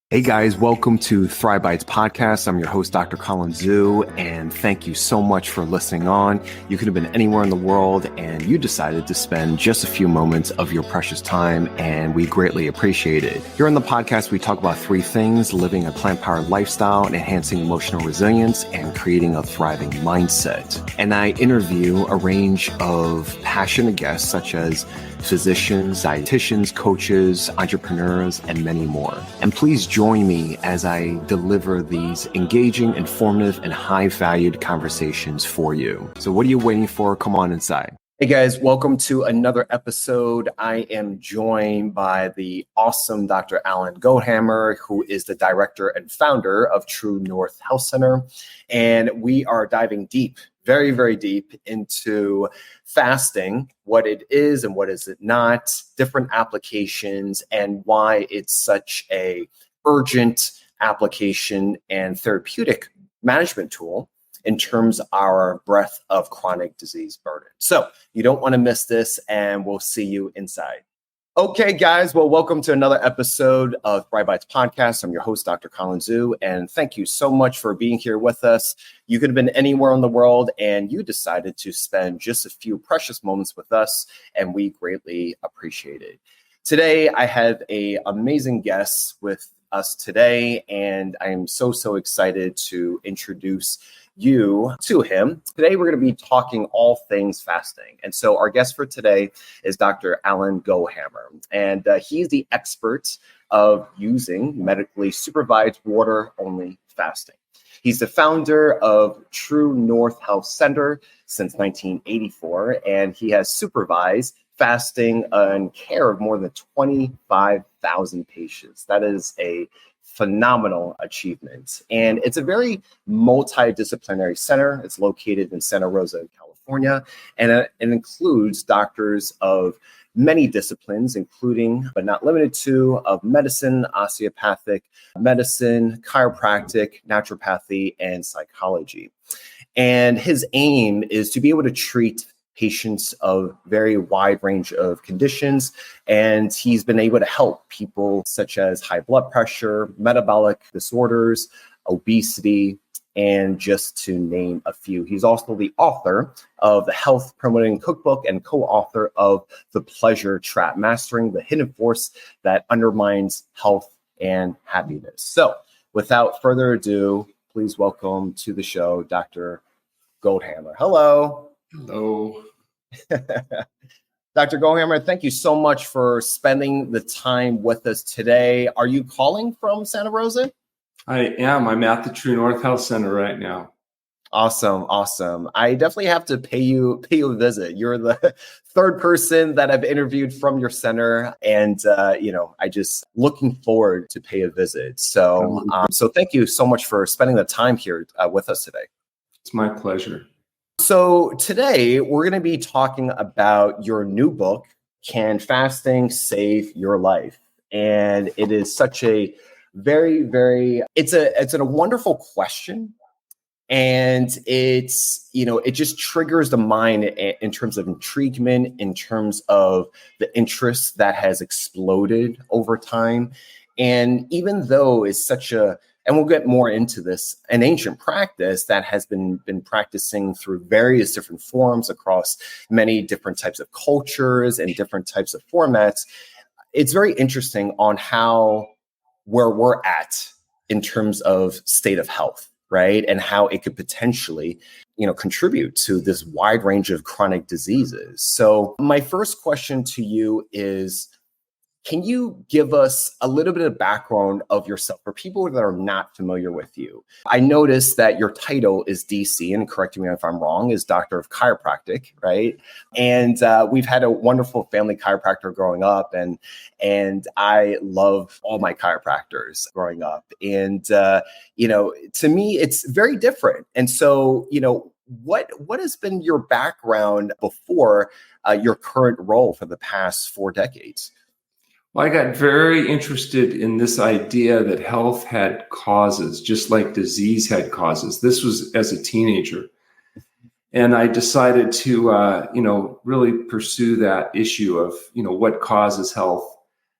Hey guys, welcome to Thrive Bites podcast. I'm your host, Dr. Colin Zhu, and thank you so much for listening on. You could have been anywhere in the world and you decided to spend just a few moments of your precious time, and we greatly appreciate it. Here on the podcast, we talk about three things: living a plant-powered lifestyle, enhancing emotional resilience, and creating a thriving mindset. And I interview a range of passionate guests such as physicians, dietitians, coaches, entrepreneurs, and many more. And please join me as I deliver these engaging, informative, and high-valued conversations for you. So what are you waiting for? Come on inside. Hey guys, welcome to another episode. I am joined by the awesome Dr. Alan Goldhamer, who is the director and founder of TrueNorth Health Center. And we are diving deep, very, very deep into fasting, what it is and what is it not, different applications, and why it's such a urgent application and therapeutic management tool in terms of our breadth of chronic disease burden. So you don't want to miss this, and we'll see you inside. Okay, guys. Well, welcome to another episode of Thrive Bites podcast. I'm your host, Dr. Colin Zhu, and thank you so much for being here with us. You could have been anywhere in the world, and you decided to spend just a few precious moments with us, and we greatly appreciate it. Today, I have an amazing guest with us today, and I am so excited to introduce you to him. Today, we're going to be talking all things fasting. And so our guest for today is Dr. Alan Goldhamer, and he's the expert of using medically supervised water-only fasting. He's the founder of TrueNorth Health Center since 1984, and he has supervised fasting and care of more than 25,000 patients. That is a phenomenal achievement. And it's a very multidisciplinary center. It's located in Santa Rosa, California, and it includes doctors of many disciplines, including, but not limited to, of medicine, osteopathic medicine, chiropractic, naturopathy, and psychology. And his aim is to be able to treat patients of very wide range of conditions. And he's been able to help people such as high blood pressure, metabolic disorders, obesity, and just to name a few. He's also the author of the Health Promoting Cookbook and co-author of The Pleasure Trap, Mastering the Hidden Force That Undermines Health and Happiness. So without further ado, please welcome to the show, Dr. Goldhamer. Hello. Hello. Dr. Goldhamer, thank you so much for spending the time with us today. Are you calling from Santa Rosa? I am. I'm at the TrueNorth Health Center right now. Awesome. I definitely have to pay you a visit. You're the third person that I've interviewed from your center, and I just looking forward to pay a visit. So thank you so much for spending the time here with us today. It's my pleasure. So today we're going to be talking about your new book, Can Fasting Save Your Life? And it is such a it's a wonderful question. And it just triggers the mind in terms of intriguement, in terms of the interest that has exploded over time. And even though it's such and we'll get more into this, an ancient practice that has been practicing through various different forms across many different types of cultures and different types of formats. It's very interesting on where we're at in terms of state of health, right? And how it could potentially, contribute to this wide range of chronic diseases. So my first question to you is, can you give us a little bit of background of yourself for people that are not familiar with you? I noticed that your title is DC, and correct me if I'm wrong, is Doctor of Chiropractic, right? And we've had a wonderful family chiropractor growing up, and I love all my chiropractors growing up. And, to me, it's very different. And so, what has been your background before your current role for the past 4 decades? Well, I got very interested in this idea that health had causes, just like disease had causes. This was as a teenager. And I decided to, really pursue that issue of, what causes health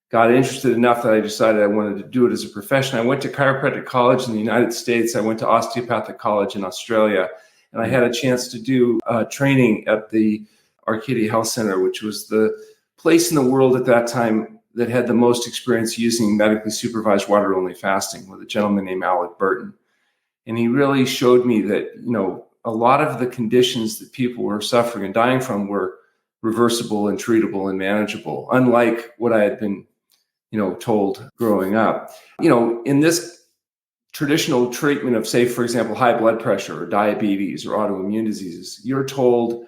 got interested enough that I decided I wanted to do it as a profession. I went to chiropractic college in the United States. I went to osteopathic college in Australia, and I had a chance to do training at the Toshia Health Center, which was the place in the world at that time that had the most experience using medically supervised water-only fasting, with a gentleman named Alec Burton. And he really showed me that, a lot of the conditions that people were suffering and dying from were reversible and treatable and manageable, unlike what I had been told growing up. In this traditional treatment of, say, for example, high blood pressure or diabetes or autoimmune diseases, you're told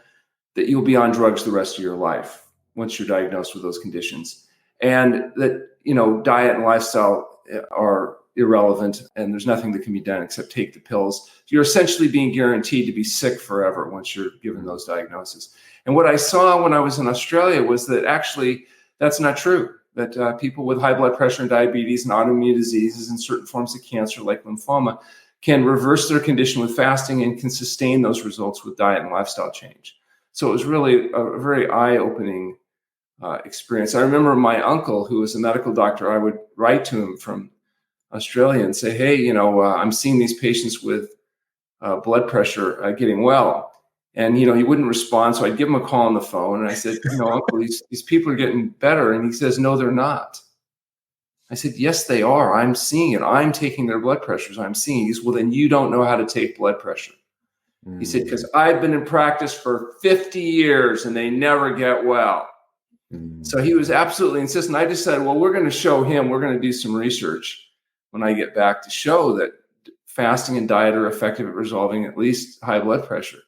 that you'll be on drugs the rest of your life once you're diagnosed with those conditions. And that, diet and lifestyle are irrelevant and there's nothing that can be done except take the pills. You're essentially being guaranteed to be sick forever once you're given those diagnoses. And what I saw when I was in Australia was that actually that's not true. That people with high blood pressure and diabetes and autoimmune diseases and certain forms of cancer like lymphoma can reverse their condition with fasting and can sustain those results with diet and lifestyle change. So it was really a very eye-opening experience. I remember my uncle, who was a medical doctor, I would write to him from Australia and say, hey, I'm seeing these patients with blood pressure getting well. And, he wouldn't respond. So I'd give him a call on the phone. And I said, Uncle, these people are getting better. And he says, no, they're not. I said, yes, they are. I'm seeing it. I'm taking their blood pressures. I'm seeing these. Well, then you don't know how to take blood pressure. He said, because I've been in practice for 50 years and they never get well. So he was absolutely insistent. I decided, well, we're going to show him, we're going to do some research when I get back to show that fasting and diet are effective at resolving at least high blood pressure.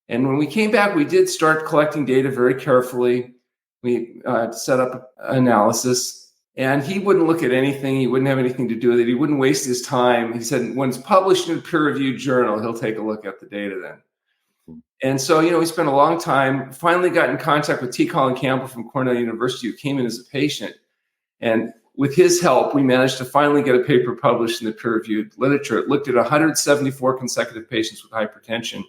And when we came back, we did start collecting data very carefully. We set up analysis, and he wouldn't look at anything. He wouldn't have anything to do with it. He wouldn't waste his time. He said, when it's published in a peer-reviewed journal, he'll take a look at the data then. And so, we spent a long time, finally got in contact with T. Colin Campbell from Cornell University, who came in as a patient. And with his help, we managed to finally get a paper published in the peer-reviewed literature. It looked at 174 consecutive patients with hypertension,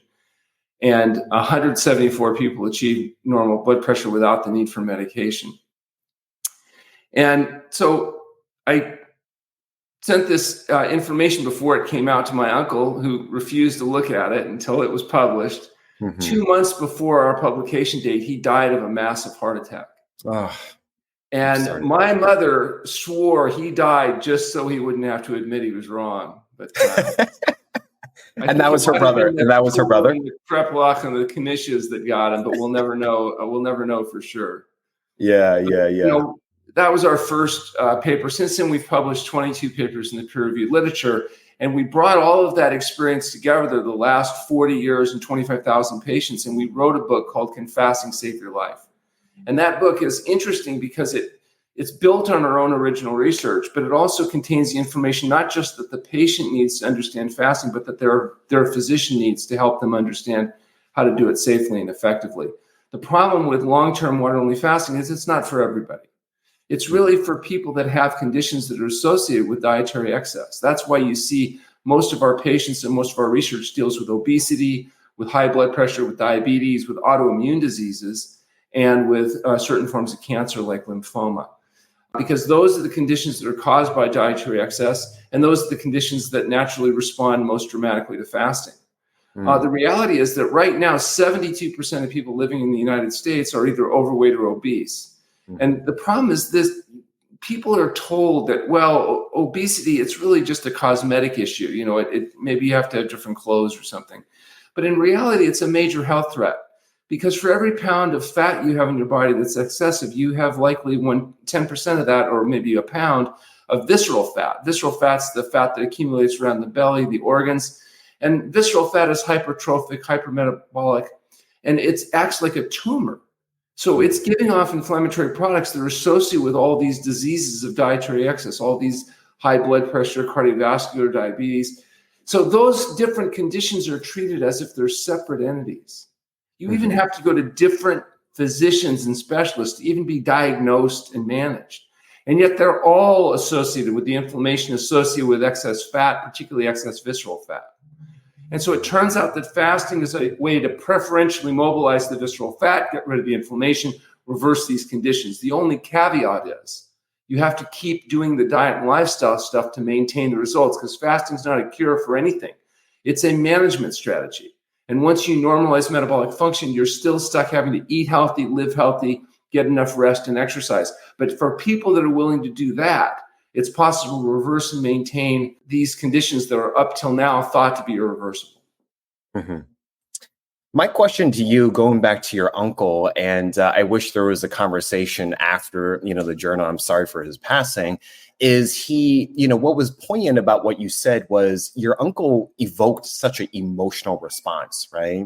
and 174 people achieved normal blood pressure without the need for medication. And so I sent this information before it came out to my uncle, who refused to look at it until it was published. 2 months before our publication date, he died of a massive heart attack. And my mother swore he died just so he wouldn't have to admit he was wrong. But and that was her brother. And that was her brother. The Kreplach and the Kanishas that got him, but we'll never know. We'll never know for sure. Yeah. That was our first paper. Since then, we've published 22 papers in the peer-reviewed literature, and we brought all of that experience together the last 40 years and 25,000 patients, and we wrote a book called Can Fasting Save Your Life? And that book is interesting because it's built on our own original research, but it also contains the information not just that the patient needs to understand fasting, but that their physician needs to help them understand how to do it safely and effectively. The problem with long-term water-only fasting is it's not for everybody. It's really for people that have conditions that are associated with dietary excess. That's why you see most of our patients and most of our research deals with obesity, with high blood pressure, with diabetes, with autoimmune diseases, and with certain forms of cancer like lymphoma. Because those are the conditions that are caused by dietary excess, and those are the conditions that naturally respond most dramatically to fasting. The reality is that right now, 72% of people living in the United States are either overweight or obese. And the problem is this: people are told that, well, obesity, it's really just a cosmetic issue. It maybe you have to have different clothes or something. But in reality, it's a major health threat, because for every pound of fat you have in your body that's excessive, you have likely 10% of that, or maybe a pound of visceral fat. Visceral fat's the fat that accumulates around the belly, the organs. And visceral fat is hypertrophic, hypermetabolic, and it acts like a tumor. So it's giving off inflammatory products that are associated with all these diseases of dietary excess, all these high blood pressure, cardiovascular, diabetes. So those different conditions are treated as if they're separate entities. You even have to go to different physicians and specialists to even be diagnosed and managed. And yet they're all associated with the inflammation associated with excess fat, particularly excess visceral fat. And so it turns out that fasting is a way to preferentially mobilize the visceral fat, get rid of the inflammation, reverse these conditions. The only caveat is You have to keep doing the diet and lifestyle stuff to maintain the results, because fasting is not a cure for anything. It's a management strategy. And once you normalize metabolic function, you're still stuck having to eat healthy, live healthy, get enough rest and exercise. But for people that are willing to do that, it's possible to reverse and maintain these conditions that are up till now thought to be irreversible. Mm-hmm. My question to you, going back to your uncle, and I wish there was a conversation after, the journal, I'm sorry for his passing, is he, what was poignant about what you said was your uncle evoked such an emotional response, right?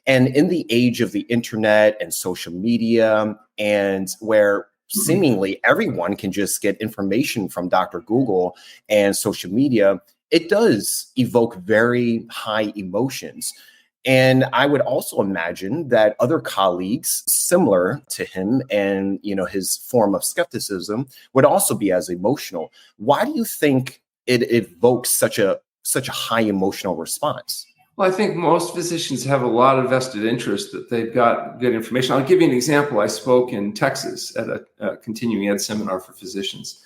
And in the age of the internet and social media, and where seemingly everyone can just get information from Dr. Google and social media, it does evoke very high emotions. And I would also imagine that other colleagues similar to him and, his form of skepticism would also be as emotional. Why do you think it evokes such a high emotional response? Well, I think most physicians have a lot of vested interest that they've got good information. I'll give you an example. I spoke in Texas at a continuing ed seminar for physicians.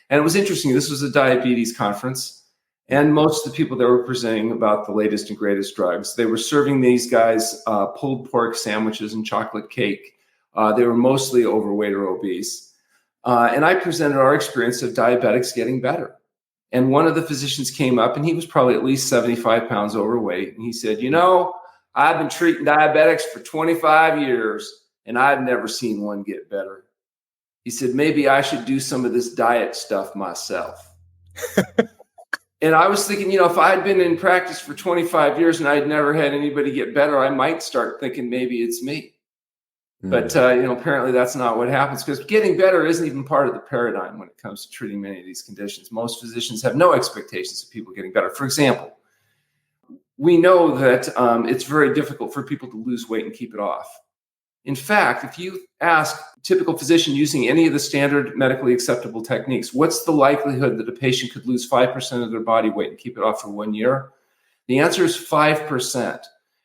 And it was interesting. This was a diabetes conference. And most of the people that were presenting about the latest and greatest drugs, they were serving these guys pulled pork sandwiches and chocolate cake. They were mostly overweight or obese. And I presented our experience of diabetics getting better. And one of the physicians came up, and he was probably at least 75 pounds overweight. And he said, I've been treating diabetics for 25 years, and I've never seen one get better. He said, maybe I should do some of this diet stuff myself. And I was thinking, if I had been in practice for 25 years and I'd never had anybody get better, I might start thinking maybe it's me. But, apparently that's not what happens, because getting better isn't even part of the paradigm when it comes to treating many of these conditions. Most physicians have no expectations of people getting better. For example, we know that it's very difficult for people to lose weight and keep it off. In fact, if you ask a typical physician using any of the standard medically acceptable techniques, what's the likelihood that a patient could lose 5% of their body weight and keep it off for 1 year? The answer is 5%.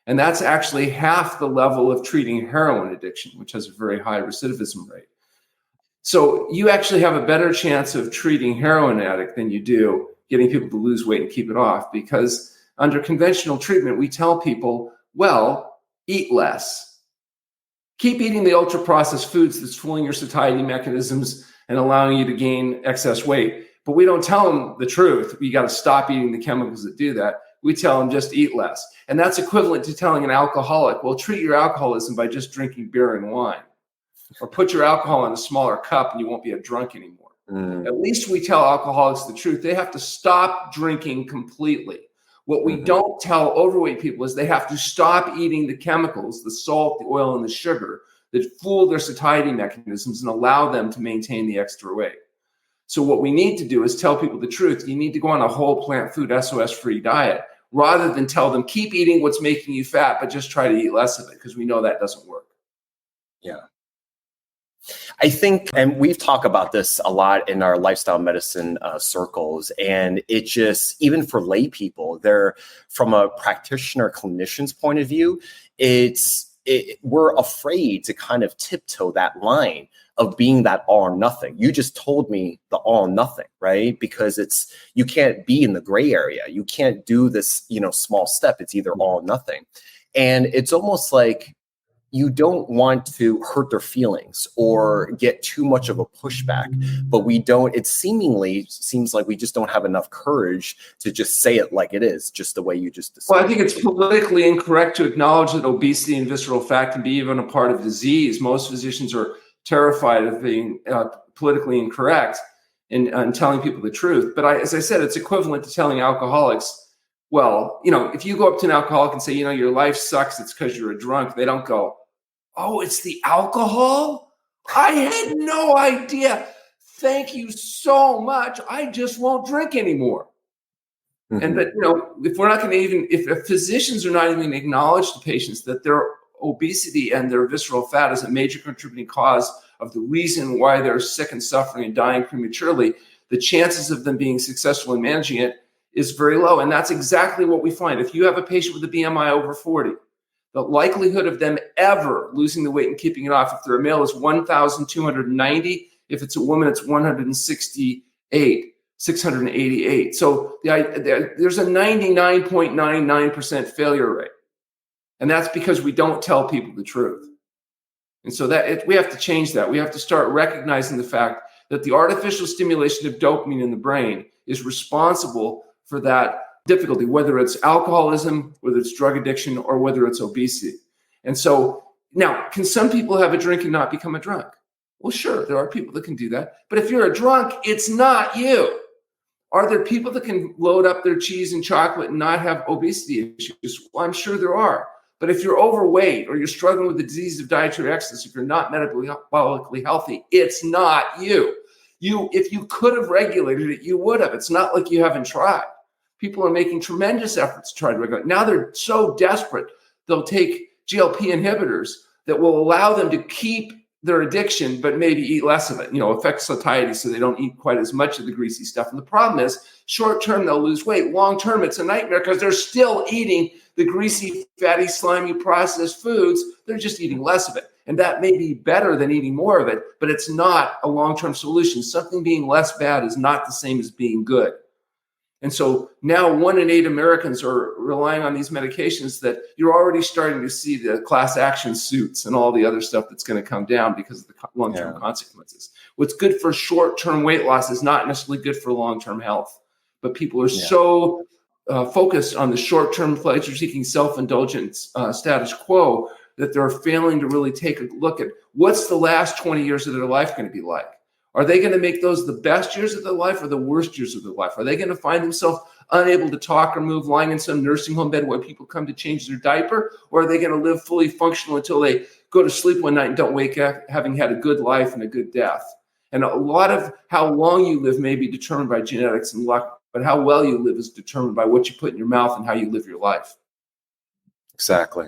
And that's actually half the level of treating heroin addiction, which has a very high recidivism rate. So you actually have a better chance of treating heroin addict than you do getting people to lose weight and keep it off, because under conventional treatment, we tell people, well, eat less. Keep eating the ultra-processed foods that's fooling your satiety mechanisms and allowing you to gain excess weight. But we don't tell them the truth. You got to stop eating the chemicals that do that. We tell them just eat less. And that's equivalent to telling an alcoholic, well, treat your alcoholism by just drinking beer and wine. Or put your alcohol in a smaller cup and you won't be a drunk anymore. At least we tell alcoholics the truth. They have to stop drinking completely. What we don't tell overweight people is they have to stop eating the chemicals, the salt, the oil, and the sugar that fool their satiety mechanisms and allow them to maintain the extra weight. So what we need to do is tell people the truth. You need to go on a whole plant food SOS-free diet rather than tell them keep eating what's making you fat, but just try to eat less of it, because we know that doesn't work. Yeah. I think, and we've talked about this a lot in our lifestyle medicine circles, and it just, even for lay people, they're, from a practitioner clinician's point of view, we're afraid to kind of tiptoe that line of being that all or nothing. You just told me the all or nothing, right? Because you can't be in the gray area. You can't do this, small step. It's either all or nothing. And it's almost like you don't want to hurt their feelings or get too much of a pushback, but it seems like we just don't have enough courage to just say it like it is, just the way you just described. Well, I think it's politically incorrect to acknowledge that obesity and visceral fat can be even a part of disease. Most physicians are terrified of being politically incorrect and telling people the truth. But as I said, it's equivalent to telling alcoholics, well, if you go up to an alcoholic and say, your life sucks, it's because you're a drunk, they don't go, oh, it's the alcohol? I had no idea. Thank you so much. I just won't drink anymore. And but if we're not going to if physicians are not even going to acknowledge to patients that their obesity and their visceral fat is a major contributing cause of the reason why they're sick and suffering and dying prematurely, the chances of them being successful in managing it is very low. And that's exactly what we find. If you have a patient with a BMI over 40, the likelihood of them ever losing the weight and keeping it off, if they're a male, is 1,290. If it's a woman, it's 168, 688. So there's a 99.99% failure rate. And that's because we don't tell people the truth. And so we have to change that. We have to start recognizing the fact that the artificial stimulation of dopamine in the brain is responsible for that difficulty, whether it's alcoholism, whether it's drug addiction, or whether it's obesity. And so now, can some people have a drink and not become a drunk? Well, sure, there are people that can do that. But if you're a drunk, it's not you. Are there people that can load up their cheese and chocolate and not have obesity issues? Well, I'm sure there are. But if you're overweight or you're struggling with the disease of dietary excess, if you're not metabolically healthy, it's not you. If you could have regulated it, you would have. It's not like you haven't tried. People are making tremendous efforts to try to regulate. Now they're so desperate, they'll take GLP inhibitors that will allow them to keep their addiction, but maybe eat less of it, affect satiety so they don't eat quite as much of the greasy stuff. And the problem is, short term, they'll lose weight. Long term, it's a nightmare because they're still eating the greasy, fatty, slimy, processed foods. They're just eating less of it. And that may be better than eating more of it, but it's not a long-term solution. Something being less bad is not the same as being good. And so now 1 in 8 Americans are relying on these medications that you're already starting to see the class action suits and all the other stuff that's going to come down because of the long-term consequences. What's good for short-term weight loss is not necessarily good for long-term health. But people are so focused on the short-term pleasure-seeking self-indulgence status quo that they're failing to really take a look at what's the last 20 years of their life going to be like. Are they going to make those the best years of their life or the worst years of their life? Are they going to find themselves unable to talk or move, lying in some nursing home bed where people come to change their diaper? Or are they going to live fully functional until they go to sleep one night and don't wake up having had a good life and a good death? And a lot of how long you live may be determined by genetics and luck, but how well you live is determined by what you put in your mouth and how you live your life. Exactly.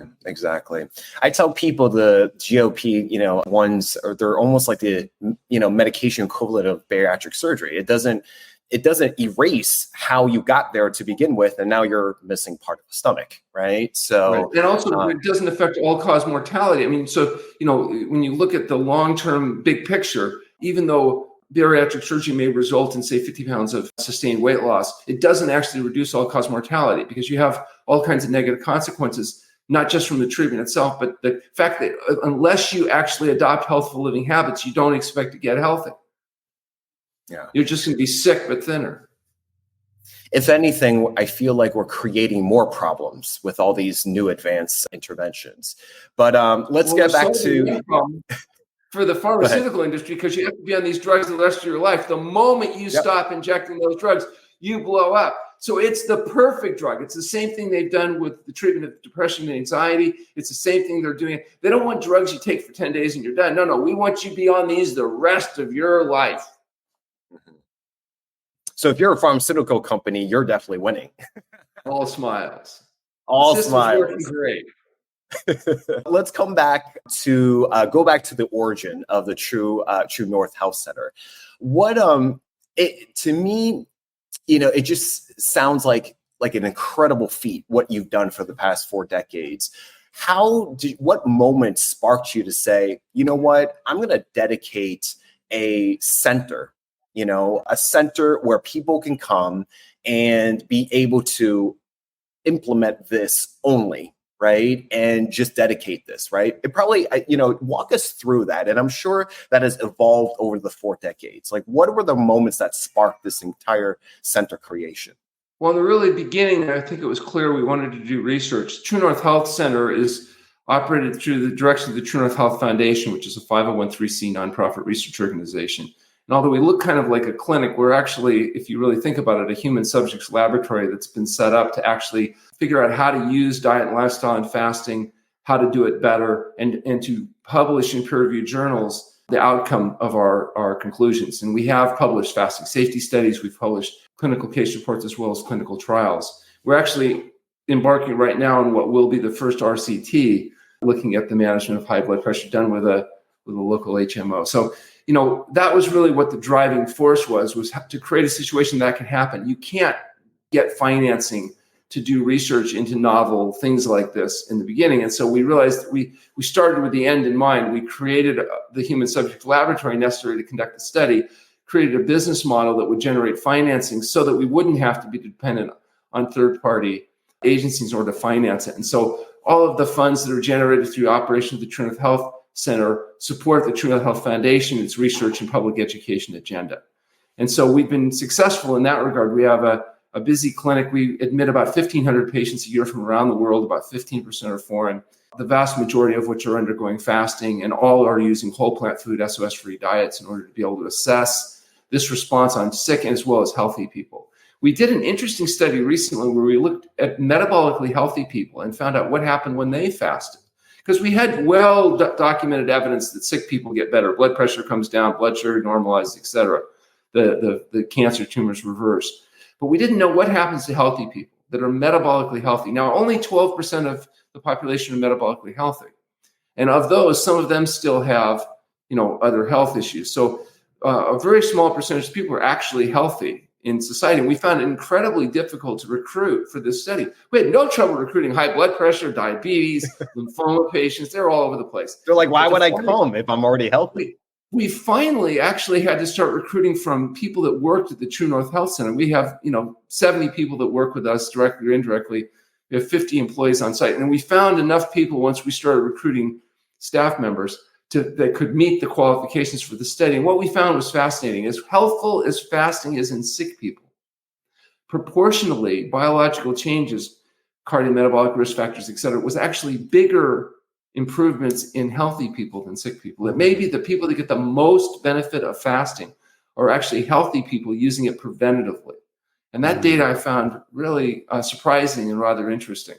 I tell people the GOP, ones, or they're almost like the, medication equivalent of bariatric surgery. It doesn't erase how you got there to begin with, and now you're missing part of the stomach, right? So, right. And also it doesn't affect all-cause mortality. I mean, so, when you look at the long-term big picture, even though bariatric surgery may result in, say, 50 pounds of sustained weight loss, it doesn't actually reduce all-cause mortality because you have all kinds of negative consequences, not just from the treatment itself, but the fact that unless you actually adopt healthful living habits, you don't expect to get healthy. Yeah. You're just going to be sick, but thinner. If anything, I feel like we're creating more problems with all these new advanced interventions. But let's get back to... For the pharmaceutical industry, because you have to be on these drugs the rest of your life. The moment you stop injecting those drugs, you blow up. So it's the perfect drug. It's the same thing they've done with the treatment of depression and anxiety. It's the same thing they're doing. They don't want drugs you take for 10 days and you're done. No, we want you to be on these the rest of your life. Mm-hmm. So if you're a pharmaceutical company, you're definitely winning. All smiles. All the smiles. Working great. Let's go back to the origin of the TrueNorth Health Center. What to me, it just sounds like an incredible feat what you've done for the past 4 decades. What moment sparked you to say, you know what, I'm going to dedicate a center, a center where people can come and be able to implement this only, right? And just dedicate this, right? It probably, walk us through that. And I'm sure that has evolved over the 4 decades. Like, what were the moments that sparked this entire center creation? Well, in the really beginning, I think it was clear we wanted to do research. TrueNorth Health Center is operated through the direction of the TrueNorth Health Foundation, which is a 501(c) nonprofit research organization. And although we look kind of like a clinic, we're actually, if you really think about it, a human subjects laboratory that's been set up to actually figure out how to use diet and lifestyle and fasting, how to do it better, and to publish in peer-reviewed journals the outcome of our conclusions. And we have published fasting safety studies. We've published clinical case reports as well as clinical trials. We're actually embarking right now on what will be the first RCT, looking at the management of high blood pressure done with a local HMO. So, that was really what the driving force was to create a situation that can happen. You can't get financing to do research into novel things like this in the beginning. And so we realized we started with the end in mind. We created the human subject laboratory necessary to conduct the study, created a business model that would generate financing so that we wouldn't have to be dependent on third-party agencies in order to finance it. And so all of the funds that are generated through the operation of the TrueNorth Health Center support the TrueNorth Health Foundation, its research and public education agenda. And so we've been successful in that regard. We have a busy clinic. We admit about 1,500 patients a year from around the world. About 15% are foreign, the vast majority of which are undergoing fasting, and all are using whole plant food, SOS-free diets in order to be able to assess this response on sick as well as healthy people. We did an interesting study recently where we looked at metabolically healthy people and found out what happened when they fasted. Because we had well-documented evidence that sick people get better. Blood pressure comes down, blood sugar normalizes, et cetera. The cancer tumors reverse. But we didn't know what happens to healthy people that are metabolically healthy. Now, only 12% of the population are metabolically healthy. And of those, some of them still have, other health issues. So a very small percentage of people are actually healthy in society. And we found it incredibly difficult to recruit for this study. We had no trouble recruiting high blood pressure, diabetes, lymphoma patients. They're all over the place. They're like, why would I come if I'm already healthy? We finally actually had to start recruiting from people that worked at the TrueNorth Health Center. We have, 70 people that work with us directly or indirectly. We have 50 employees on site. And we found enough people once we started recruiting staff members that could meet the qualifications for the study. And what we found was fascinating. As healthful as fasting is in sick people, proportionally, biological changes, cardiometabolic risk factors, et cetera, was actually bigger improvements in healthy people than sick people. It may be the people that get the most benefit of fasting are actually healthy people using it preventatively. And that data I found really surprising and rather interesting.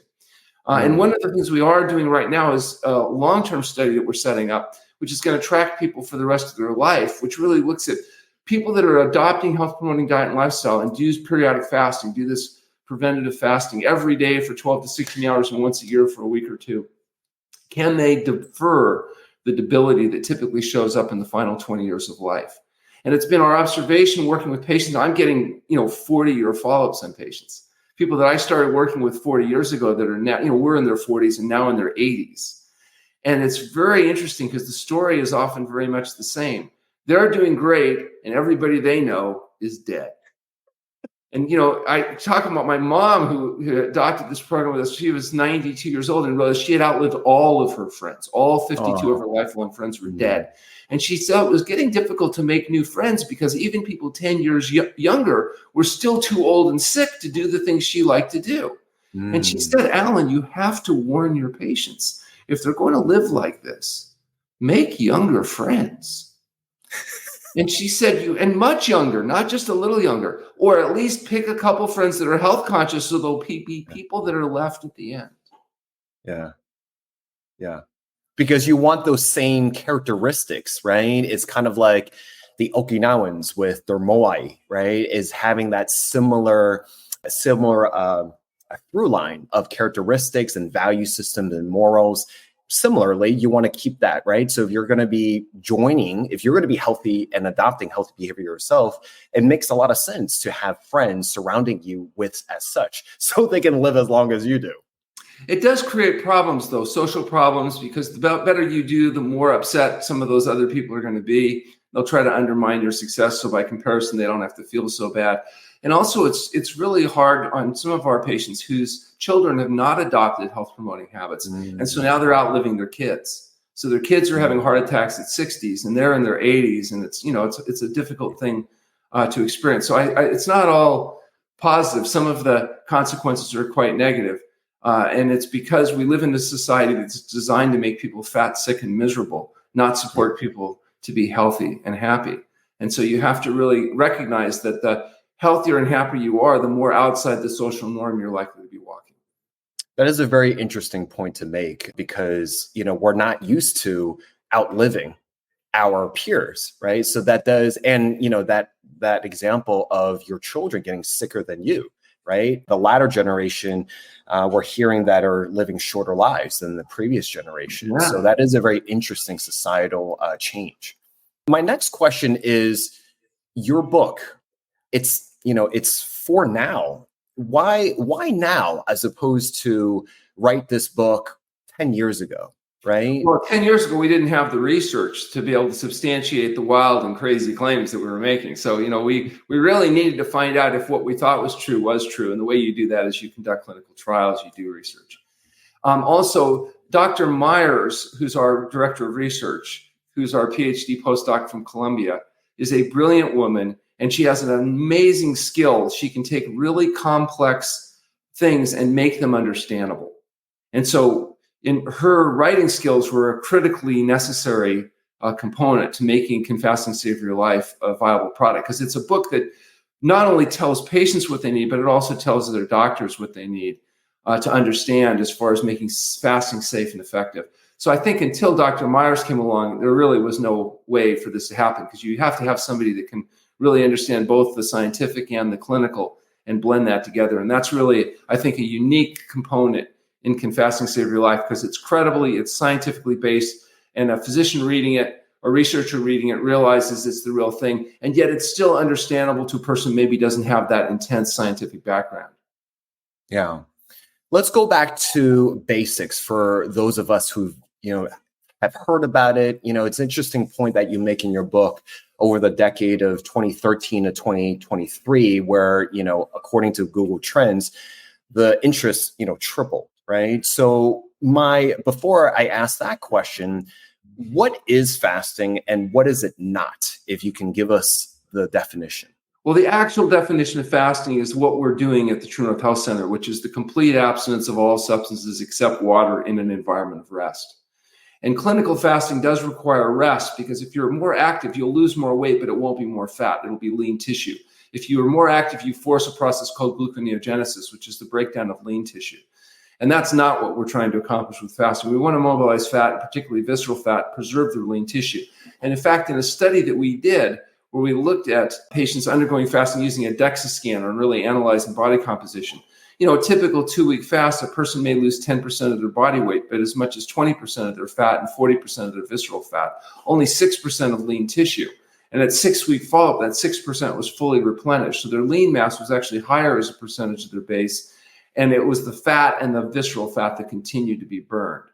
And one of the things we are doing right now is a long-term study that we're setting up, which is going to track people for the rest of their life, which really looks at people that are adopting health-promoting diet and lifestyle and do periodic fasting, do this preventative fasting every day for 12 to 16 hours and once a year for a week or two. Can they defer the debility that typically shows up in the final 20 years of life? And it's been our observation working with patients. I'm getting, 40-year follow-ups on patients. People that I started working with 40 years ago that are now, we're in their 40s and now in their 80s. And it's very interesting because the story is often very much the same. They're doing great and everybody they know is dead. And, I talk about my mom who adopted this program with us. She was 92 years old and realized she had outlived all of her friends. All 52 of her lifelong friends were dead. And she said it was getting difficult to make new friends because even people 10 years younger were still too old and sick to do the things she liked to do. And she said, Alan, you have to warn your patients. If they're going to live like this, make younger friends. And she said, and much younger, not just a little younger, or at least pick a couple friends that are health conscious so they'll be people that are left at the end. Yeah. Yeah. Because you want those same characteristics, right? It's kind of like the Okinawans with their moai, right? Is having that similar through line of characteristics and value systems and morals. Similarly, you want to keep that, right? So if you're going to be healthy and adopting healthy behavior yourself, it makes a lot of sense to have friends surrounding you with as such, so they can live as long as you do. It does create problems, though, social problems, because the better you do, the more upset some of those other people are going to be. They'll try to undermine your success, so by comparison, they don't have to feel so bad. And also, it's really hard on some of our patients whose children have not adopted health-promoting habits. And so now they're outliving their kids. So their kids are having heart attacks at 60s, and they're in their 80s, and it's a difficult thing to experience. So it's not all positive. Some of the consequences are quite negative. And it's because we live in a society that's designed to make people fat, sick, and miserable, not support people to be healthy and happy. And so you have to really recognize that the healthier and happier you are, the more outside the social norm you're likely to be walking. That is a very interesting point to make because, we're not used to outliving our peers, right? So that does, and, that example of your children getting sicker than you, right? The latter generation, we're hearing that are living shorter lives than the previous generation. Yeah. So that is a very interesting societal change. My next question is your book. It's for now. why now as opposed to write this book 10 years ago, right? Well, 10 years ago, we didn't have the research to be able to substantiate the wild and crazy claims that we were making. So, we really needed to find out if what we thought was true. And the way you do that is you conduct clinical trials, you do research. Also, Dr. Myers, who's our director of research, who's our PhD postdoc from Columbia, is a brilliant woman, and she has an amazing skill. She can take really complex things and make them understandable. And so her writing skills were a critically necessary component to making Can Fasting Save Your Life a viable product, because it's a book that not only tells patients what they need, but it also tells their doctors what they need to understand as far as making fasting safe and effective. So I think until Dr. Myers came along, there really was no way for this to happen, because you have to have somebody that can really understand both the scientific and the clinical and blend that together. And that's really, I think, a unique component in Can Fasting Save Your Life, because it's scientifically based, and a physician reading it, a researcher reading it, realizes it's the real thing. And yet it's still understandable to a person who maybe doesn't have that intense scientific background. Yeah. Let's go back to basics for those of us who have heard about it. It's an interesting point that you make in your book over the decade of 2013 to 2023, where, according to Google Trends, the interest, tripled, right? So before I ask that question, what is fasting and what is it not? If you can give us the definition. Well, the actual definition of fasting is what we're doing at the TrueNorth Health Center, which is the complete abstinence of all substances except water in an environment of rest. And clinical fasting does require rest, because if you're more active, you'll lose more weight, but it won't be more fat. It'll be lean tissue. If you are more active, you force a process called gluconeogenesis, which is the breakdown of lean tissue. And that's not what we're trying to accomplish with fasting. We want to mobilize fat, particularly visceral fat, preserve the lean tissue. And in fact, in a study that we did, where we looked at patients undergoing fasting using a DEXA scanner and really analyzing body composition, a typical 2-week fast, a person may lose 10% of their body weight, but as much as 20% of their fat and 40% of their visceral fat, only 6% of lean tissue. And at 6-week follow-up, that 6% was fully replenished. So their lean mass was actually higher as a percentage of their base. And it was the fat and the visceral fat that continued to be burned.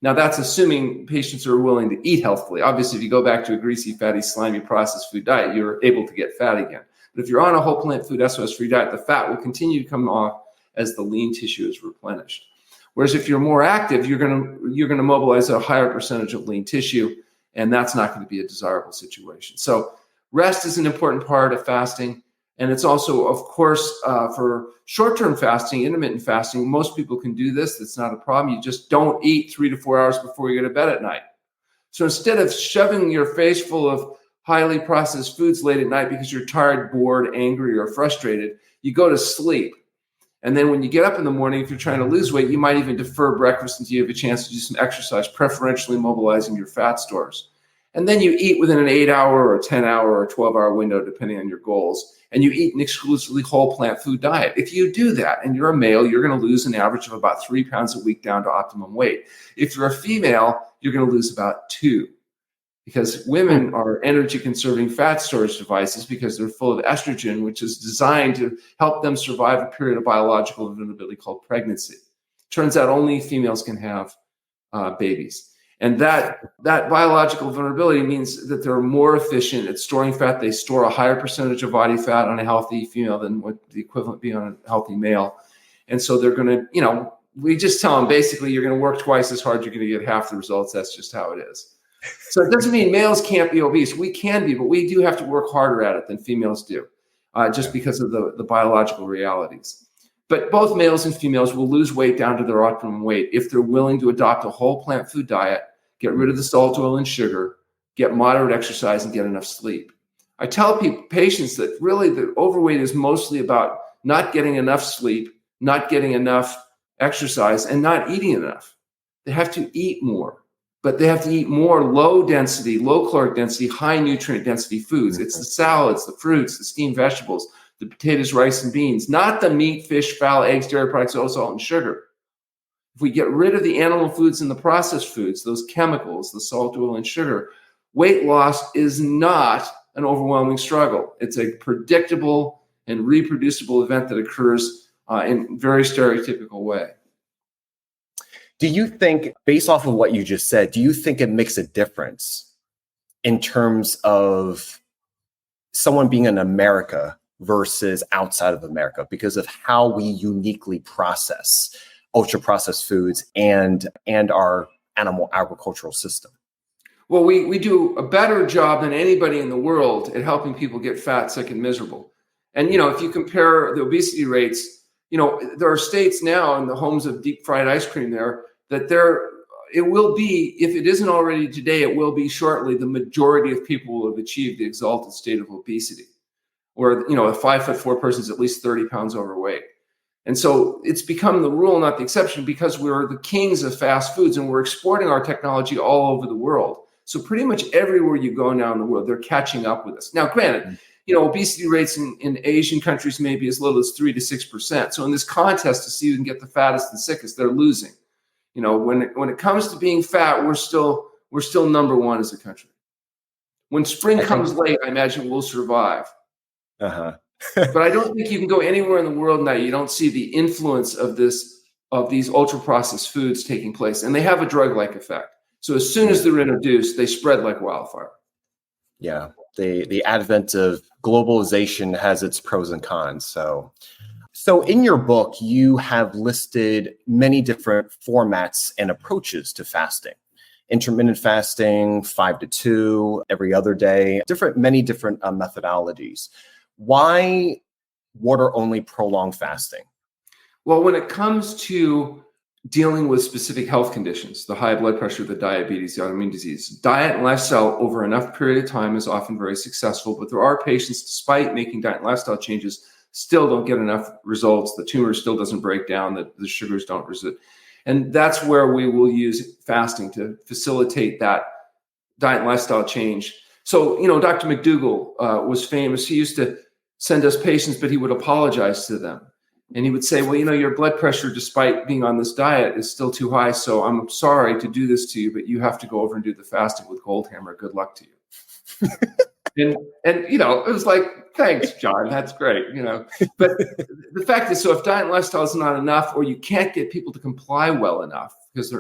Now, that's assuming patients are willing to eat healthfully. Obviously, if you go back to a greasy, fatty, slimy, processed food diet, you're able to get fat again. But if you're on a whole plant food, SOS-free diet, the fat will continue to come off as the lean tissue is replenished. Whereas if you're more active, you're going to mobilize a higher percentage of lean tissue, and that's not going to be a desirable situation. So rest is an important part of fasting. And it's also, of course, for short-term fasting, intermittent fasting, most people can do this. That's not a problem. You just don't eat 3 to 4 hours before you go to bed at night. So instead of shoving your face full of highly processed foods late at night because you're tired, bored, angry, or frustrated, you go to sleep. And then when you get up in the morning, if you're trying to lose weight, you might even defer breakfast until you have a chance to do some exercise, preferentially mobilizing your fat stores. And then you eat within an 8-hour or 10-hour or 12-hour window, depending on your goals. And you eat an exclusively whole plant food diet. If you do that and you're a male, you're going to lose an average of about 3 pounds a week down to optimum weight. If you're a female, you're going to lose about 2. Because women are energy-conserving fat storage devices because they're full of estrogen, which is designed to help them survive a period of biological vulnerability called pregnancy. Turns out only females can have babies. And that biological vulnerability means that they're more efficient at storing fat. They store a higher percentage of body fat on a healthy female than what the equivalent be on a healthy male. And so they're going to, we just tell them basically you're going to work twice as hard, you're going to get half the results. That's just how it is. So it doesn't mean males can't be obese. We can be, but we do have to work harder at it than females do, just because of the biological realities. But both males and females will lose weight down to their optimum weight if they're willing to adopt a whole plant food diet, get rid of the salt, oil, and sugar, get moderate exercise, and get enough sleep. I tell patients that really the overweight is mostly about not getting enough sleep, not getting enough exercise, and not eating enough. They have to eat more, but they have to eat more low density, low caloric density, high nutrient density foods. It's the salads, the fruits, the steamed vegetables, the potatoes, rice, and beans, not the meat, fish, fowl, eggs, dairy products, oil, salt, and sugar. If we get rid of the animal foods and the processed foods, those chemicals, the salt, oil, and sugar, weight loss is not an overwhelming struggle. It's a predictable and reproducible event that occurs in very stereotypical way. Do you think, based off of what you just said, do you think it makes a difference in terms of someone being in America versus outside of America because of how we uniquely process ultra processed foods and our animal agricultural system? Well, we do a better job than anybody in the world at helping people get fat, sick, and miserable. And, if you compare the obesity rates, there are states now in the homes of deep fried ice cream that it will be, if it isn't already today, it will be shortly, the majority of people will have achieved the exalted state of obesity, where, a 5'4" person is at least 30 pounds overweight. And so it's become the rule, not the exception, because we're the kings of fast foods and we're exporting our technology all over the world. So pretty much everywhere you go now in the world, they're catching up with us. Now, granted, obesity rates in Asian countries may be as little as 3 to 6%. So in this contest to see who can get the fattest and sickest, they're losing. When it comes to being fat, we're still number one as a country. When spring comes late, I imagine we'll survive. But I don't think you can go anywhere in the world now you don't see the influence of these ultra processed foods taking place, and they have a drug-like effect. So as soon as they're introduced, they spread like wildfire. Yeah, the advent of globalization has its pros and cons. So in your book, you have listed many different formats and approaches to fasting. Intermittent fasting, 5 to 2, every other day, many different methodologies. Why water-only prolonged fasting? Well, when it comes to dealing with specific health conditions, the high blood pressure, the diabetes, the autoimmune disease, diet and lifestyle over enough period of time is often very successful. But there are patients, despite making diet and lifestyle changes, still don't get enough results. The tumor still doesn't break down, the sugars don't resist. And that's where we will use fasting to facilitate that diet and lifestyle change. So, Dr. McDougall was famous. He used to send us patients, but he would apologize to them. And he would say, well, your blood pressure, despite being on this diet, is still too high. So I'm sorry to do this to you, but you have to go over and do the fasting with Goldhamer. Good luck to you. and it was like, thanks, John. That's great. But the fact is, so if diet and lifestyle is not enough, or you can't get people to comply well enough because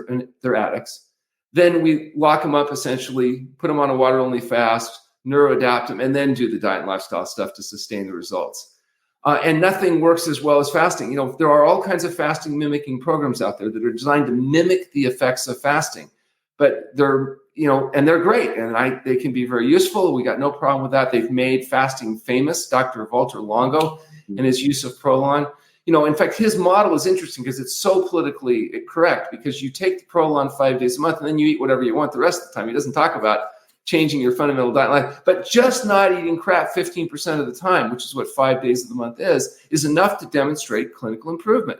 they're addicts, then we lock them up, essentially, put them on a water-only fast, neuroadapt them, and then do the diet and lifestyle stuff to sustain the results. And nothing works as well as fasting. There are all kinds of fasting mimicking programs out there that are designed to mimic the effects of fasting, but they're great, and they can be very useful. We got no problem with that. They've made fasting famous. Dr. Walter Longo and his use of Prolon. In fact, his model is interesting because it's so politically correct, because you take the Prolon 5 days a month and then you eat whatever you want the rest of the time. He doesn't talk about changing your fundamental diet life, but just not eating crap 15% of the time, which is what 5 days of the month is enough to demonstrate clinical improvement.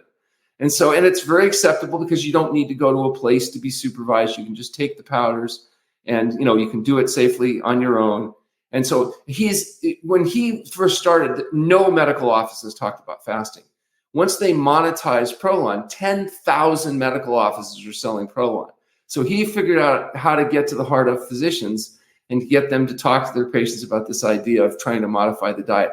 And it's very acceptable because you don't need to go to a place to be supervised. You can just take the powders and, you can do it safely on your own. And so when he first started, no medical offices talked about fasting. Once they monetized Prolon, 10,000 medical offices are selling Prolon. So he figured out how to get to the heart of physicians and get them to talk to their patients about this idea of trying to modify the diet.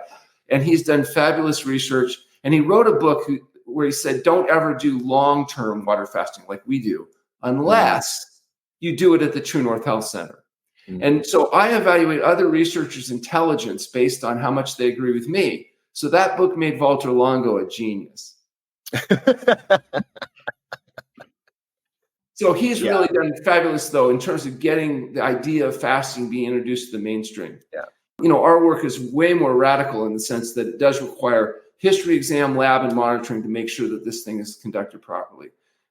And he's done fabulous research. And he wrote a book where he said, don't ever do long-term water fasting like we do, unless you do it at the TrueNorth Health Center. Mm-hmm. And so I evaluate other researchers' intelligence based on how much they agree with me. So that book made Walter Longo a genius. So he's really done fabulous, though, in terms of getting the idea of fasting being introduced to the mainstream. Yeah. Our work is way more radical in the sense that it does require history exam, lab, and monitoring to make sure that this thing is conducted properly.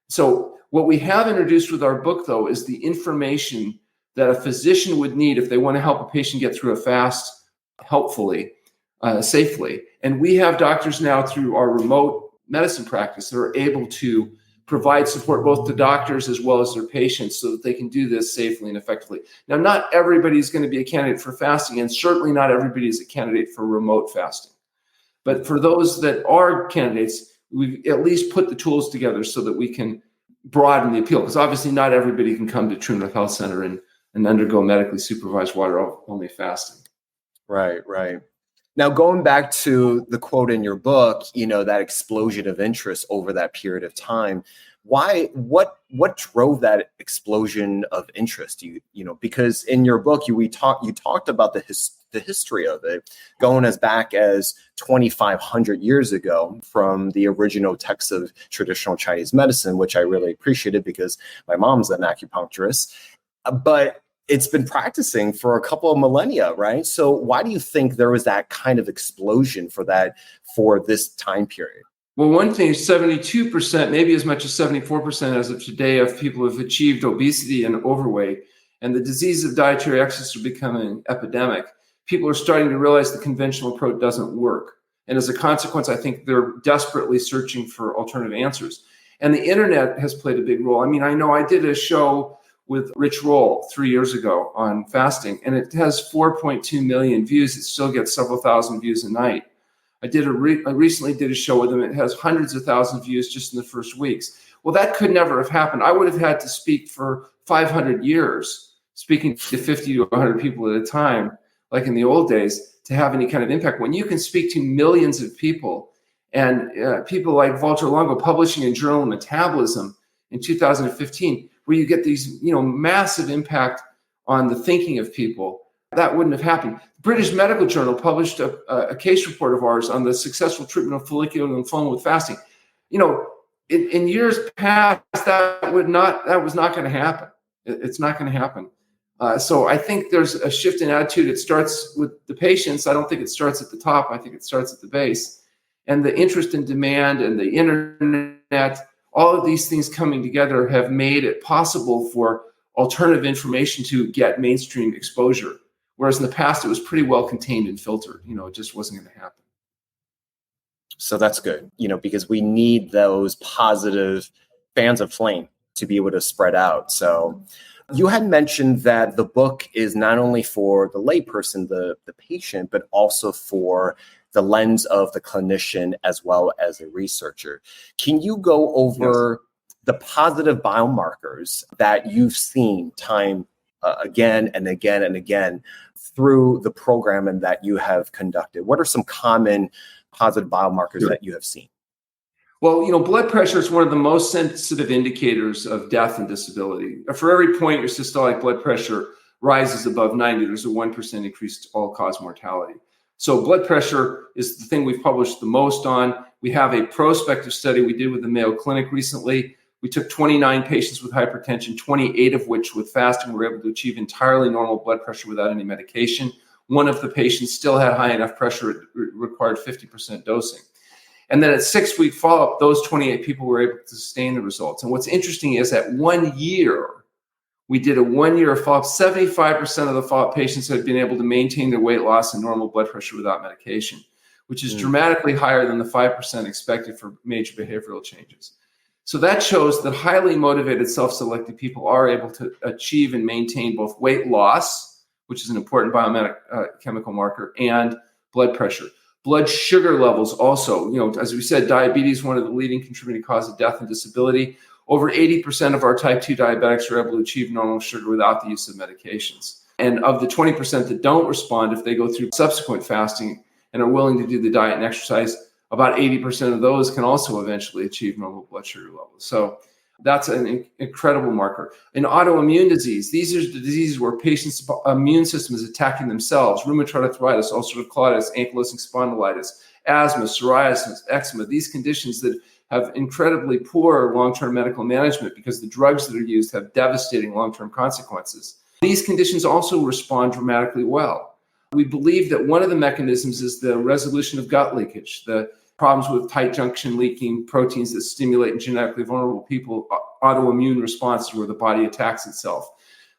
So what we have introduced with our book, though, is the information that a physician would need if they want to help a patient get through a fast helpfully, safely. And we have doctors now through our remote medicine practice that are able to provide support both to doctors as well as their patients so that they can do this safely and effectively. Now, not everybody is going to be a candidate for fasting, and certainly not everybody is a candidate for remote fasting. But for those that are candidates, we've at least put the tools together so that we can broaden the appeal, because obviously not everybody can come to TrueNorth Health Center and undergo medically supervised water-only fasting. Right. Now, going back to the quote in your book, that explosion of interest over that period of time, what drove that explosion of interest? Because in your book, you talked about the history of it, going as back as 2,500 years ago from the original texts of traditional Chinese medicine, which I really appreciated because my mom's an acupuncturist. But it's been practicing for a couple of millennia, right? So why do you think there was that kind of explosion for this time period? Well, one thing is 72%, maybe as much as 74% as of today, of people have achieved obesity and overweight, and the disease of dietary excess are becoming an epidemic. People are starting to realize the conventional approach doesn't work. And as a consequence, I think they're desperately searching for alternative answers. And the internet has played a big role. I mean, I know I did a show with Rich Roll 3 years ago on fasting, and it has 4.2 million views. It still gets several thousand views a night. I recently did a show with him. It has hundreds of thousands of views just in the first weeks. Well, that could never have happened. I would have had to speak for 500 years, speaking to 50 to 100 people at a time, like in the old days, to have any kind of impact. When you can speak to millions of people, and people like Walter Longo publishing in Journal of Metabolism in 2015, where you get these massive impact on the thinking of people, that wouldn't have happened. The British Medical Journal published a case report of ours on the successful treatment of follicular lymphoma with fasting. In years past, that was not going to happen. It's not going to happen. So I think there's a shift in attitude. It starts with the patients. I don't think it starts at the top. I think it starts at the base. And the interest and demand and the internet, all of these things coming together have made it possible for alternative information to get mainstream exposure. Whereas in the past, it was pretty well contained and filtered. It just wasn't going to happen. So that's good, because we need those positive fans of flame to be able to spread out. So you had mentioned that the book is not only for the layperson, the patient, but also for the lens of the clinician as well as a researcher. Can you go over the positive biomarkers that you've seen time again and again and again through the program and that you have conducted? What are some common positive biomarkers that you have seen? Well, blood pressure is one of the most sensitive indicators of death and disability. For every point your systolic blood pressure rises above 90, there's a 1% increase to all-cause mortality. So blood pressure is the thing we've published the most on. We have a prospective study we did with the Mayo Clinic recently. We took 29 patients with hypertension, 28 of which with fasting were able to achieve entirely normal blood pressure without any medication. One of the patients still had high enough pressure, it required 50% dosing. And then at 6-week follow-up, those 28 people were able to sustain the results. And what's interesting is at 1 year, we did a 1-year follow-up. 75% of the follow-up patients had been able to maintain their weight loss and normal blood pressure without medication, which is dramatically higher than the 5% expected for major behavioral changes. So that shows that highly motivated, self-selected people are able to achieve and maintain both weight loss, which is an important biochemical marker, and blood pressure. Blood sugar levels also, as we said, diabetes is one of the leading contributing causes of death and disability. Over 80% of our type 2 diabetics are able to achieve normal sugar without the use of medications. And of the 20% that don't respond, if they go through subsequent fasting and are willing to do the diet and exercise, about 80% of those can also eventually achieve normal blood sugar levels. So that's an incredible marker. In autoimmune disease, these are the diseases where patients' immune system is attacking themselves: rheumatoid arthritis, ulcerative colitis, ankylosing spondylitis, asthma, psoriasis, eczema. These conditions that have incredibly poor long-term medical management because the drugs that are used have devastating long-term consequences. These conditions also respond dramatically well. We believe that one of the mechanisms is the resolution of gut leakage, the problems with tight junction leaking proteins that stimulate in genetically vulnerable people, autoimmune responses where the body attacks itself.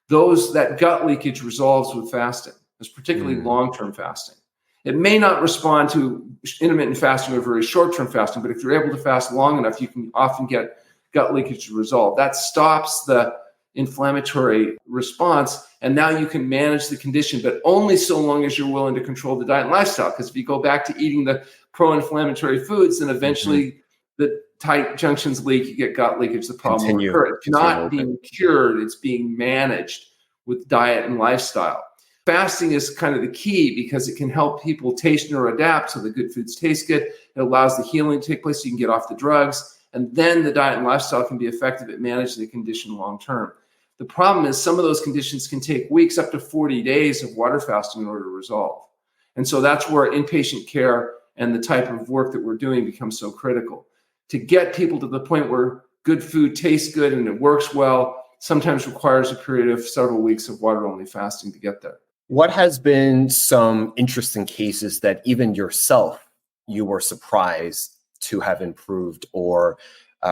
That gut leakage resolves with fasting. It's particularly long-term fasting. It may not respond to intermittent fasting or very short-term fasting, but if you're able to fast long enough, you can often get gut leakage to resolve. That stops the inflammatory response, and now you can manage the condition, but only so long as you're willing to control the diet and lifestyle. Because if you go back to eating the pro-inflammatory foods, then eventually the tight junctions leak, you get gut leakage, the problem will occur. It's not being cured, it's being managed with diet and lifestyle. Fasting is kind of the key because it can help people taste or adapt so the good foods taste good. It allows the healing to take place so you can get off the drugs. And then the diet and lifestyle can be effective at managing the condition long term. The problem is some of those conditions can take weeks, up to 40 days of water fasting in order to resolve. And so that's where inpatient care and the type of work that we're doing becomes so critical. To get people to the point where good food tastes good and it works well sometimes requires a period of several weeks of water-only fasting to get there. What has been some interesting cases that even yourself, you were surprised to have improved or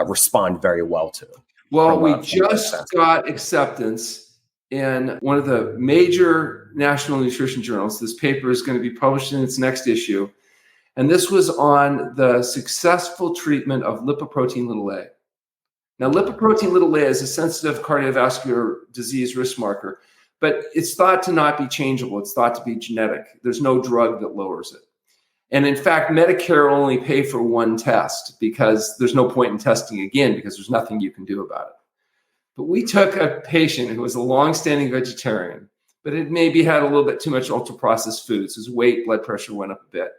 respond very well to? Well, we just got acceptance in one of the major national nutrition journals. This paper is going to be published in its next issue. And this was on the successful treatment of lipoprotein(a). Now, lipoprotein(a) is a sensitive cardiovascular disease risk marker, but it's thought to not be changeable. It's thought to be genetic. There's no drug that lowers it. And in fact, Medicare only pay for one test because there's no point in testing again because there's nothing you can do about it. But we took a patient who was a longstanding vegetarian, but it maybe had a little bit too much ultra-processed foods. His weight, blood pressure went up a bit.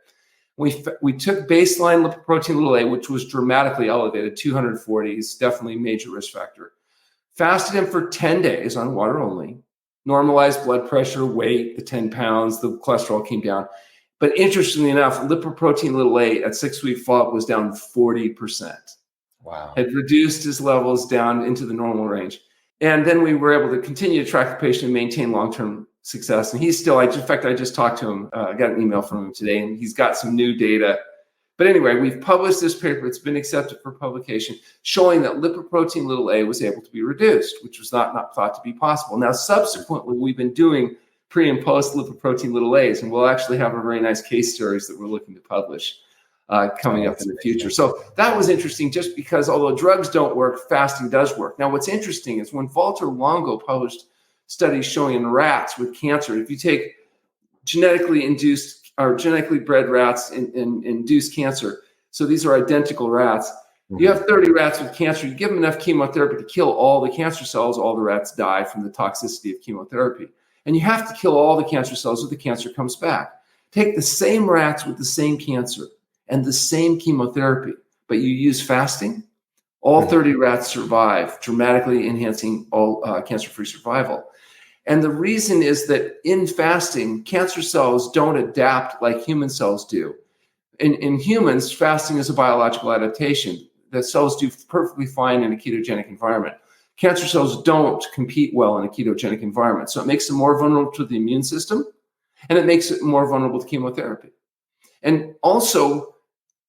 We took baseline lipoprotein(a), which was dramatically elevated, 240 is definitely a major risk factor. Fasted him for 10 days on water only, normalized blood pressure, weight, the 10 pounds, the cholesterol came down. But interestingly enough, lipoprotein(a) at 6-week follow-up was down 40%. Wow. Had reduced his levels down into the normal range. And then we were able to continue to track the patient and maintain long-term success. And he's still, in fact, I just talked to him, I got an email from him today, and he's got some new data. But anyway, we've published this paper. It's been accepted for publication, showing that lipoprotein(a) was able to be reduced, which was not thought to be possible. Now, subsequently, we've been doing pre and post lipoprotein(a)s, and we'll actually have a very nice case series that we're looking to publish coming up in the future. So that was interesting just because although drugs don't work, fasting does work. Now, what's interesting is when Walter Longo published studies showing in rats with cancer, if you take genetically induced or genetically bred rats and induce cancer, so these are identical rats, you have 30 rats with cancer, you give them enough chemotherapy to kill all the cancer cells, all the rats die from the toxicity of chemotherapy. And you have to kill all the cancer cells or the cancer comes back. Take the same rats with the same cancer and the same chemotherapy, but you use fasting, all 30 rats survive, dramatically enhancing all cancer-free survival. And the reason is that in fasting, cancer cells don't adapt like human cells do. In humans, fasting is a biological adaptation. The cells do perfectly fine in a ketogenic environment. Cancer cells don't compete well in a ketogenic environment. So it makes them more vulnerable to the immune system, and it makes it more vulnerable to chemotherapy. And also,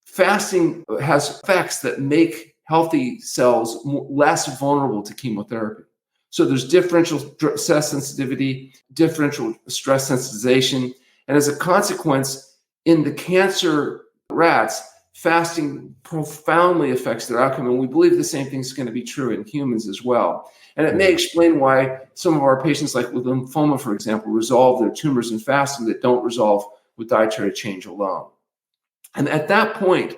fasting has effects that make healthy cells less vulnerable to chemotherapy. So there's differential stress sensitivity, differential stress sensitization. And as a consequence, in the cancer rats, fasting profoundly affects their outcome. And we believe the same thing is going to be true in humans as well. And it may explain why some of our patients, like with lymphoma, for example, resolve their tumors in fasting that don't resolve with dietary change alone. And at that point,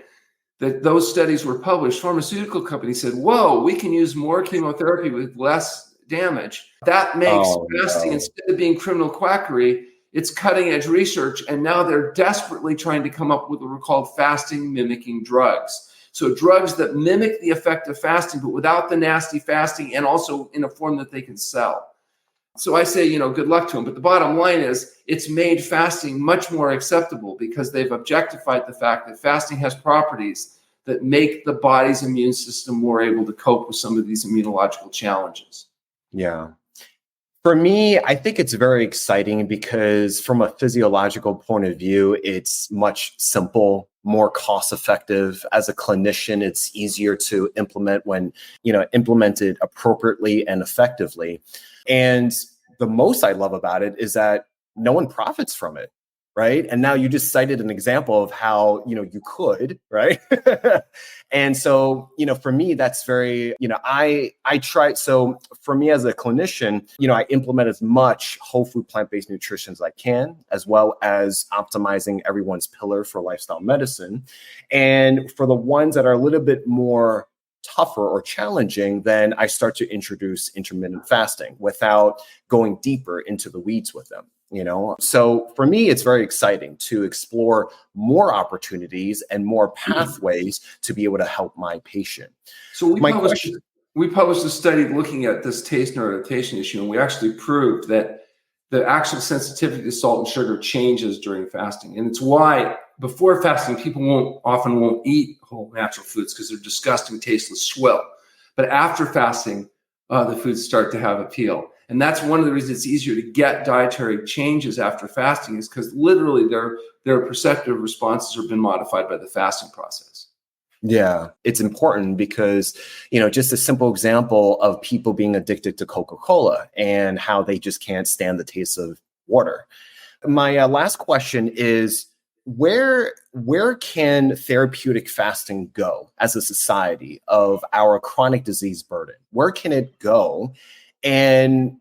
that those studies were published, pharmaceutical companies said, whoa, we can use more chemotherapy with less damage. That makes fasting, instead of being criminal quackery, it's cutting edge research. And now they're desperately trying to come up with what are called fasting mimicking drugs. So drugs that mimic the effect of fasting, but without the nasty fasting and also in a form that they can sell. So I say, good luck to them. But the bottom line is it's made fasting much more acceptable because they've objectified the fact that fasting has properties that make the body's immune system more able to cope with some of these immunological challenges. Yeah. For me, I think it's very exciting because from a physiological point of view, it's much simple, more cost effective. As a clinician, it's easier to implement when, implemented appropriately and effectively. And the most I love about it is that no one profits from it, right? And now you just cited an example of how, you could, right? And so, for me, that's very, I try. So for me as a clinician, I implement as much whole food, plant-based nutrition as I can, as well as optimizing everyone's pillar for lifestyle medicine. And for the ones that are a little bit more tougher or challenging, then I start to introduce intermittent fasting without going deeper into the weeds with them. So for me, it's very exciting to explore more opportunities and more pathways to be able to help my patient. So we published a study looking at this taste neuroadaptation issue, and we actually proved that the actual sensitivity to salt and sugar changes during fasting. And it's why before fasting, people often won't eat whole natural foods because they're disgusting, tasteless swill. But after fasting, the foods start to have appeal. And that's one of the reasons it's easier to get dietary changes after fasting, is because literally their perceptive responses have been modified by the fasting process. Yeah, it's important because, just a simple example of people being addicted to Coca-Cola and how they just can't stand the taste of water. My last question is, where can therapeutic fasting go as a society of our chronic disease burden? Where can it go? And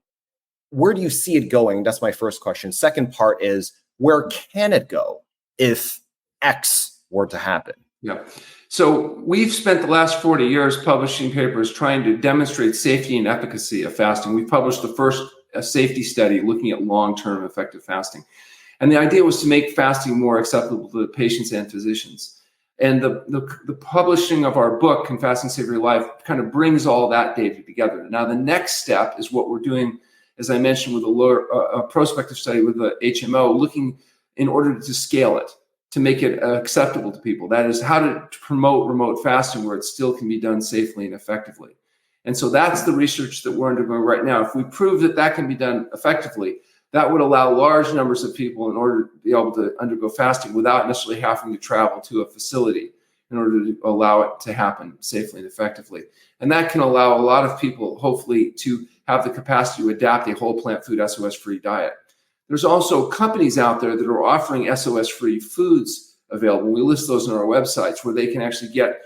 where do you see it going? That's my first question. Second part is, where can it go if X were to happen? Yeah. So we've spent the last 40 years publishing papers trying to demonstrate safety and efficacy of fasting. We published the first safety study looking at long-term effective fasting. And the idea was to make fasting more acceptable to patients and physicians. And the publishing of our book, Can Fasting Save Your Life, kind of brings all that data together. Now, the next step is what we're doing, as I mentioned, with a prospective study with the HMO, looking in order to scale it, to make it acceptable to people. That is, how to promote remote fasting where it still can be done safely and effectively. And so that's the research that we're undergoing right now. If we prove that that can be done effectively, that would allow large numbers of people in order to be able to undergo fasting without necessarily having to travel to a facility in order to allow it to happen safely and effectively. And that can allow a lot of people, hopefully, to have the capacity to adapt a whole plant food SOS-free diet. There's also companies out there that are offering SOS-free foods available. We list those on our websites where they can actually get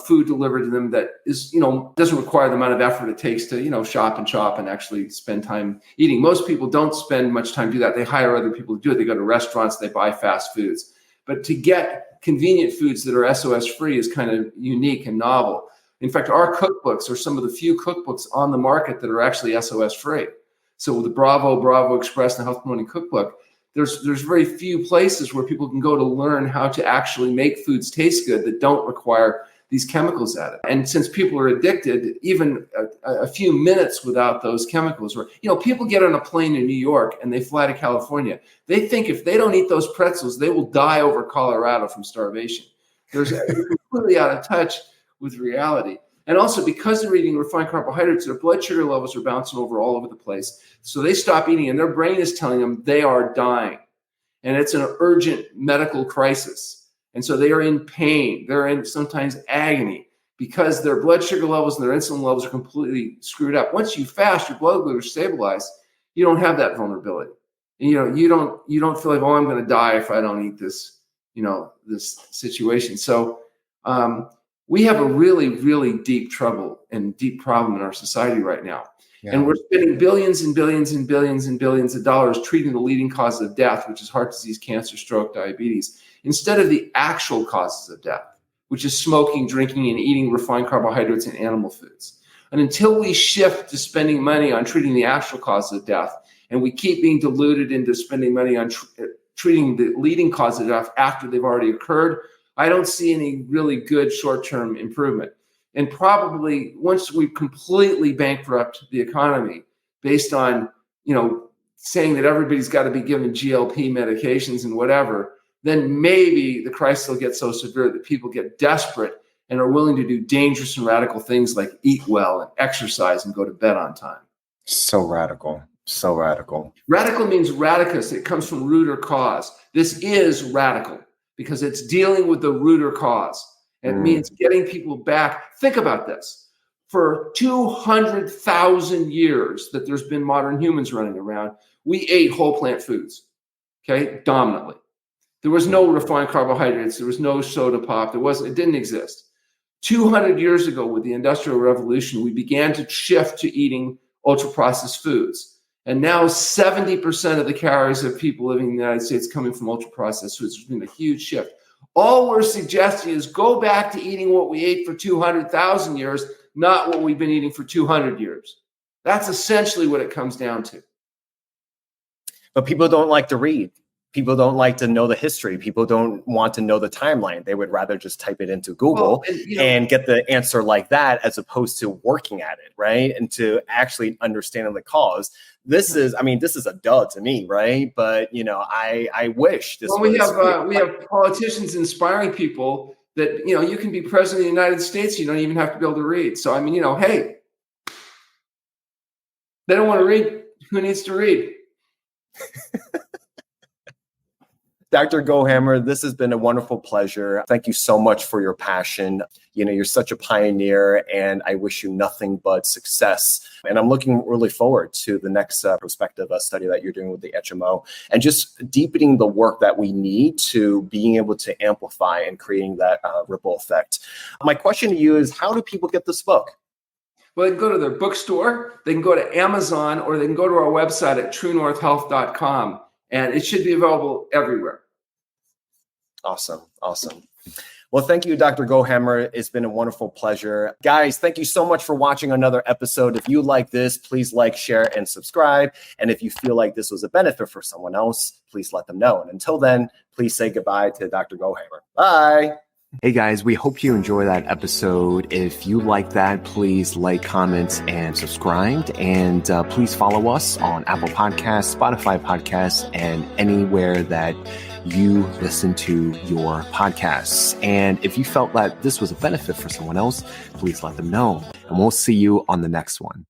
food delivered to them that is, doesn't require the amount of effort it takes to, shop and shop and actually spend time eating. Most people don't spend much time to do that. They hire other people to do it. They go to restaurants, they buy fast foods. But to get convenient foods that are SOS-free is kind of unique and novel. In fact, our cookbooks are some of the few cookbooks on the market that are actually SOS-free. So with the Bravo Express, and the Health Promoting Cookbook, there's very few places where people can go to learn how to actually make foods taste good that don't require these chemicals added. And since people are addicted, even a few minutes without those chemicals, or, people get on a plane in New York and they fly to California. They think if they don't eat those pretzels, they will die over Colorado from starvation. They're completely out of touch with reality. And also, because they're eating refined carbohydrates, their blood sugar levels are bouncing all over the place. So they stop eating and their brain is telling them they are dying. And it's an urgent medical crisis. And so they are in pain. They're in sometimes agony because their blood sugar levels and their insulin levels are completely screwed up. Once you fast, your blood glucose stabilized, you don't have that vulnerability. And, you don't feel like, I'm going to die if I don't eat this, this situation. So we have a really, really deep trouble and deep problem in our society right now. Yeah. And we're spending billions and billions and billions and billions of dollars treating the leading causes of death, which is heart disease, cancer, stroke, diabetes, instead of the actual causes of death, which is smoking, drinking, and eating refined carbohydrates and animal foods. And until we shift to spending money on treating the actual causes of death, and we keep being diluted into spending money on treating the leading causes of death after they've already occurred, I don't see any really good short-term improvement. And probably once we completely bankrupt the economy based on, saying that everybody's got to be given GLP medications and whatever, then maybe the crisis will get so severe that people get desperate and are willing to do dangerous and radical things like eat well and exercise and go to bed on time. So radical. So radical. Radical means radicus. It comes from root or cause. This is radical because it's dealing with the root or cause. It means getting people back. Think about this. For 200,000 years that there's been modern humans running around, we ate whole plant foods, okay, dominantly. There was no refined carbohydrates. There was no soda pop. It didn't exist. 200 years ago with the Industrial Revolution, we began to shift to eating ultra-processed foods. And now 70% of the calories of people living in the United States coming from ultra-processed foods. There's been a huge shift. All we're suggesting is go back to eating what we ate for 200,000 years, not what we've been eating for 200 years. That's essentially what it comes down to. But people don't like to read. People don't like to know the history. People don't want to know the timeline. They would rather just type it into Google and get the answer like that, as opposed to working at it, right? And to actually understanding the cause. This is a dud to me, right? But I wish this. Well, we have politicians inspiring people that you can be president of the United States. You don't even have to be able to read. So hey, they don't want to read. Who needs to read? Dr. Goldhamer, this has been a wonderful pleasure. Thank you so much for your passion. You're such a pioneer, and I wish you nothing but success. And I'm looking really forward to the next prospective study that you're doing with the HMO, and just deepening the work that we need to being able to amplify and creating that ripple effect. My question to you is, how do people get this book? Well, they can go to their bookstore, they can go to Amazon, or they can go to our website at TrueNorthHealth.com. And it should be available everywhere. Awesome. Well, thank you, Dr. Goldhamer. It's been a wonderful pleasure. Guys, thank you so much for watching another episode. If you like this, please like, share, and subscribe. And if you feel like this was a benefit for someone else, please let them know. And until then, please say goodbye to Dr. Goldhamer. Bye. Hey guys, we hope you enjoy that episode. If you like that, please like, comment, and subscribe. And please follow us on Apple Podcasts, Spotify Podcasts, and anywhere that you listen to your podcasts. And if you felt that this was a benefit for someone else, please let them know. And we'll see you on the next one.